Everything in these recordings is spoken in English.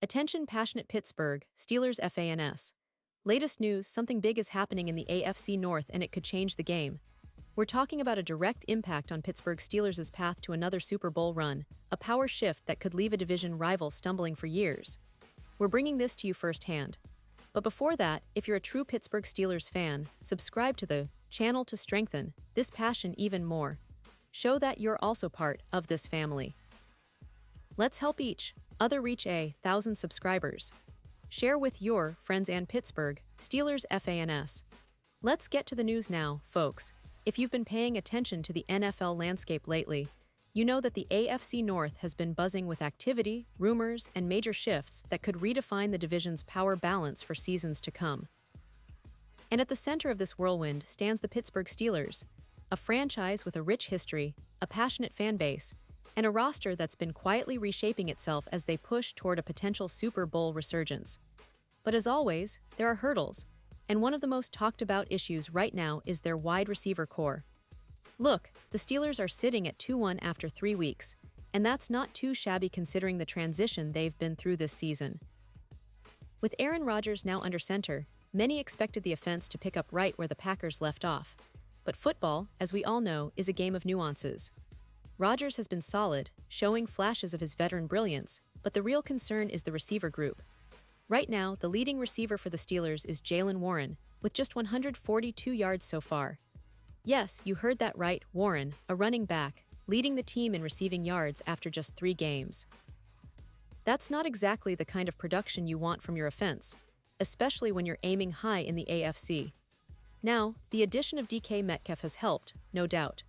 Attention passionate Pittsburgh Steelers fans. Latest news, something big is happening in the AFC North and it could change the game. We're talking about a direct impact on Pittsburgh Steelers' path to another Super Bowl run, a power shift that could leave a division rival stumbling for years. We're bringing this to you firsthand. But before that, if you're a true Pittsburgh Steelers fan, subscribe to the channel to strengthen this passion even more. Show that you're also part of this family. Let's help each other reach 1,000 subscribers. Share with your friends and Pittsburgh Steelers fans. Let's get to the news now, folks. If you've been paying attention to the NFL landscape lately, you know that the AFC North has been buzzing with activity, rumors, and major shifts that could redefine the division's power balance for seasons to come. And at the center of this whirlwind stands the Pittsburgh Steelers, a franchise with a rich history, a passionate fan base, and a roster that's been quietly reshaping itself as they push toward a potential Super Bowl resurgence. But as always, there are hurdles, and one of the most talked about issues right now is their wide receiver core. Look, the Steelers are sitting at 2-1 after 3 weeks, and that's not too shabby considering the transition they've been through this season. With Aaron Rodgers now under center, many expected the offense to pick up right where the Packers left off. But football, as we all know, is a game of nuances. Rodgers has been solid, showing flashes of his veteran brilliance, but the real concern is the receiver group. Right now, the leading receiver for the Steelers is Jaylen Warren, with just 142 yards so far. Yes, you heard that right, Warren, a running back, leading the team in receiving yards after just 3 games. That's not exactly the kind of production you want from your offense, especially when you're aiming high in the AFC. Now, the addition of DK Metcalf has helped, no doubt.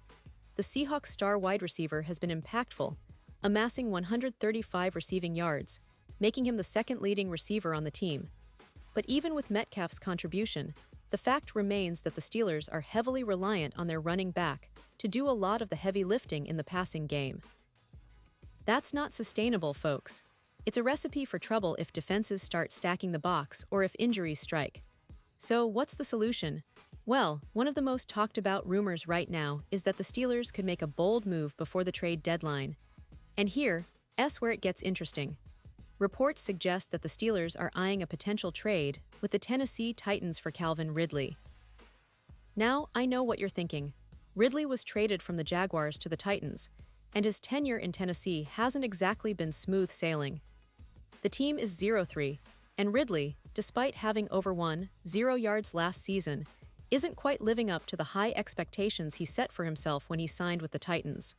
The Seahawks star wide receiver has been impactful, amassing 135 receiving yards, making him the second leading receiver on the team. But even with Metcalf's contribution, the fact remains that the Steelers are heavily reliant on their running back to do a lot of the heavy lifting in the passing game. That's not sustainable, folks. It's a recipe for trouble if defenses start stacking the box or if injuries strike. So, what's the solution? Well, one of the most talked about rumors right now is that the Steelers could make a bold move before the trade deadline. And here's where it gets interesting. Reports suggest that the Steelers are eyeing a potential trade with the Tennessee Titans for Calvin Ridley. Now, I know what you're thinking. Ridley was traded from the Jaguars to the Titans, and his tenure in Tennessee hasn't exactly been smooth sailing. The team is 0-3, and Ridley, despite having over 0 yards last season, isn't quite living up to the high expectations he set for himself when he signed with the Titans.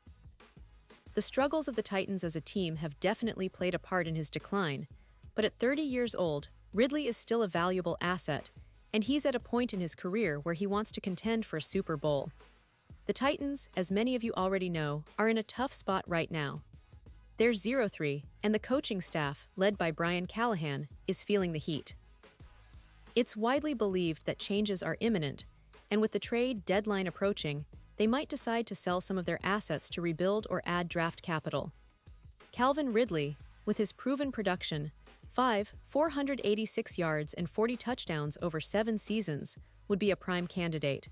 The struggles of the Titans as a team have definitely played a part in his decline, but at 30 years old, Ridley is still a valuable asset, and he's at a point in his career where he wants to contend for a Super Bowl. The Titans, as many of you already know, are in a tough spot right now. They're 0-3, and the coaching staff, led by Brian Callahan, is feeling the heat. It's widely believed that changes are imminent, and with the trade deadline approaching, they might decide to sell some of their assets to rebuild or add draft capital. Calvin Ridley, with his proven production, 486 yards and 40 touchdowns over 7 seasons, would be a prime candidate.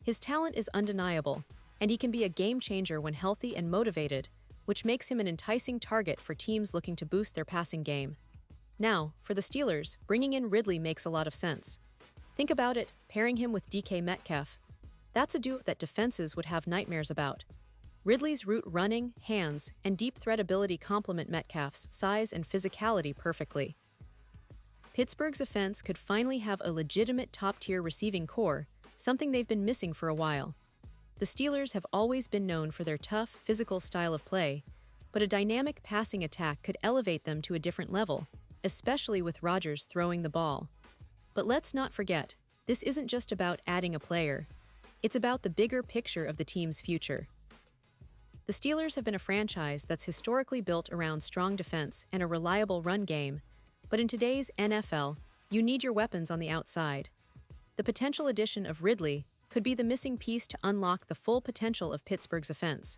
His talent is undeniable, and he can be a game-changer when healthy and motivated, which makes him an enticing target for teams looking to boost their passing game. Now, for the Steelers, bringing in Ridley makes a lot of sense. Think about it, pairing him with DK Metcalf. That's a duo that defenses would have nightmares about. Ridley's route running, hands, and deep threat ability complement Metcalf's size and physicality perfectly. Pittsburgh's offense could finally have a legitimate top-tier receiving core, something they've been missing for a while. The Steelers have always been known for their tough, physical style of play, but a dynamic passing attack could elevate them to a different level, especially with Rodgers throwing the ball. But let's not forget, this isn't just about adding a player. It's about the bigger picture of the team's future. The Steelers have been a franchise that's historically built around strong defense and a reliable run game, but in today's NFL, you need your weapons on the outside. The potential addition of Ridley could be the missing piece to unlock the full potential of Pittsburgh's offense.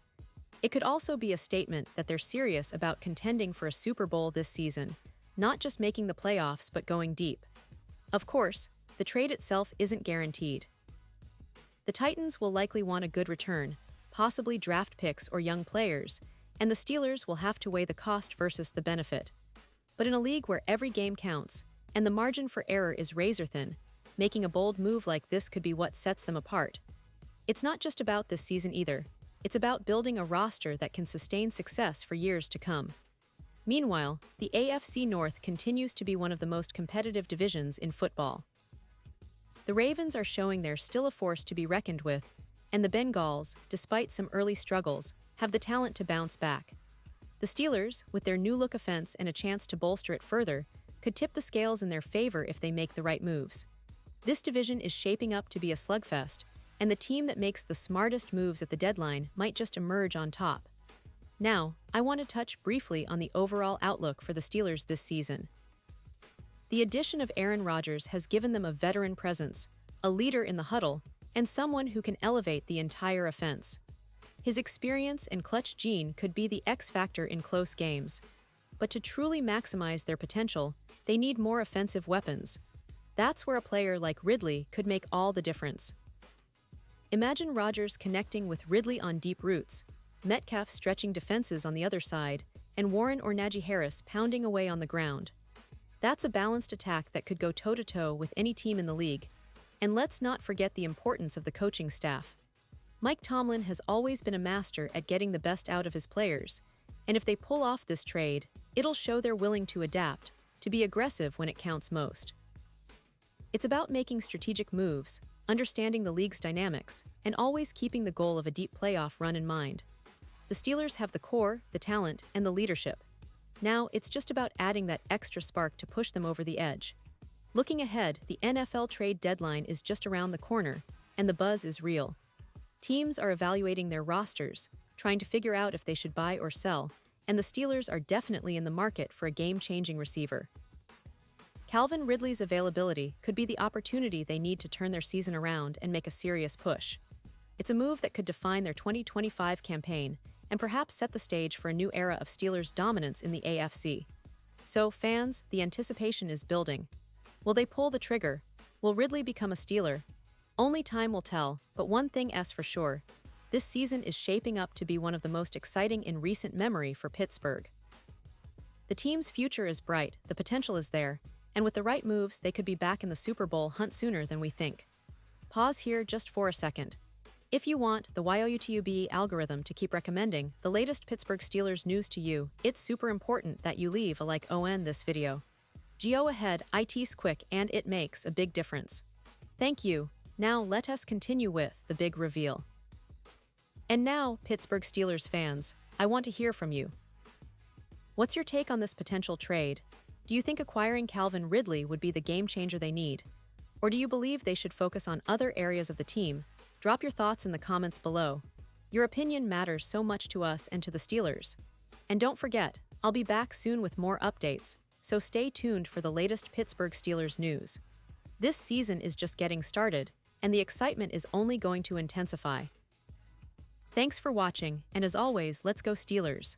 It could also be a statement that they're serious about contending for a Super Bowl this season, not just making the playoffs but going deep. Of course, the trade itself isn't guaranteed. The Titans will likely want a good return, possibly draft picks or young players, and the Steelers will have to weigh the cost versus the benefit. But in a league where every game counts, and the margin for error is razor-thin, making a bold move like this could be what sets them apart. It's not just about this season either. It's about building a roster that can sustain success for years to come. Meanwhile, the AFC North continues to be one of the most competitive divisions in football. The Ravens are showing they're still a force to be reckoned with, and the Bengals, despite some early struggles, have the talent to bounce back. The Steelers, with their new-look offense and a chance to bolster it further, could tip the scales in their favor if they make the right moves. This division is shaping up to be a slugfest, and the team that makes the smartest moves at the deadline might just emerge on top. Now, I want to touch briefly on the overall outlook for the Steelers this season. The addition of Aaron Rodgers has given them a veteran presence, a leader in the huddle, and someone who can elevate the entire offense. His experience and clutch gene could be the X factor in close games. But to truly maximize their potential, they need more offensive weapons. That's where a player like Ridley could make all the difference. Imagine Rodgers connecting with Ridley on deep routes, Metcalf stretching defenses on the other side, and Warren or Najee Harris pounding away on the ground. That's a balanced attack that could go toe-to-toe with any team in the league. And let's not forget the importance of the coaching staff. Mike Tomlin has always been a master at getting the best out of his players, and if they pull off this trade, it'll show they're willing to adapt, to be aggressive when it counts most. It's about making strategic moves, understanding the league's dynamics, and always keeping the goal of a deep playoff run in mind. The Steelers have the core, the talent, and the leadership. Now, it's just about adding that extra spark to push them over the edge. Looking ahead, the NFL trade deadline is just around the corner, and the buzz is real. Teams are evaluating their rosters, trying to figure out if they should buy or sell, and the Steelers are definitely in the market for a game-changing receiver. Calvin Ridley's availability could be the opportunity they need to turn their season around and make a serious push. It's a move that could define their 2025 campaign and perhaps set the stage for a new era of Steelers dominance in the AFC. So, fans, the anticipation is building. Will they pull the trigger? Will Ridley become a Steeler? Only time will tell, but one thing is for sure. This season is shaping up to be one of the most exciting in recent memory for Pittsburgh. The team's future is bright, the potential is there, and with the right moves, they could be back in the Super Bowl hunt sooner than we think. Pause here just for a second. If you want the YouTube algorithm to keep recommending the latest Pittsburgh Steelers news to you, it's super important that you leave a like on this video. Go ahead, it's quick and it makes a big difference. Thank you. Now let us continue with the big reveal. And now, Pittsburgh Steelers fans, I want to hear from you. What's your take on this potential trade? Do you think acquiring Calvin Ridley would be the game changer they need? Or do you believe they should focus on other areas of the team? Drop your thoughts in the comments below. Your opinion matters so much to us and to the Steelers. And don't forget, I'll be back soon with more updates, so stay tuned for the latest Pittsburgh Steelers news. This season is just getting started, and the excitement is only going to intensify. Thanks for watching, and as always, let's go Steelers!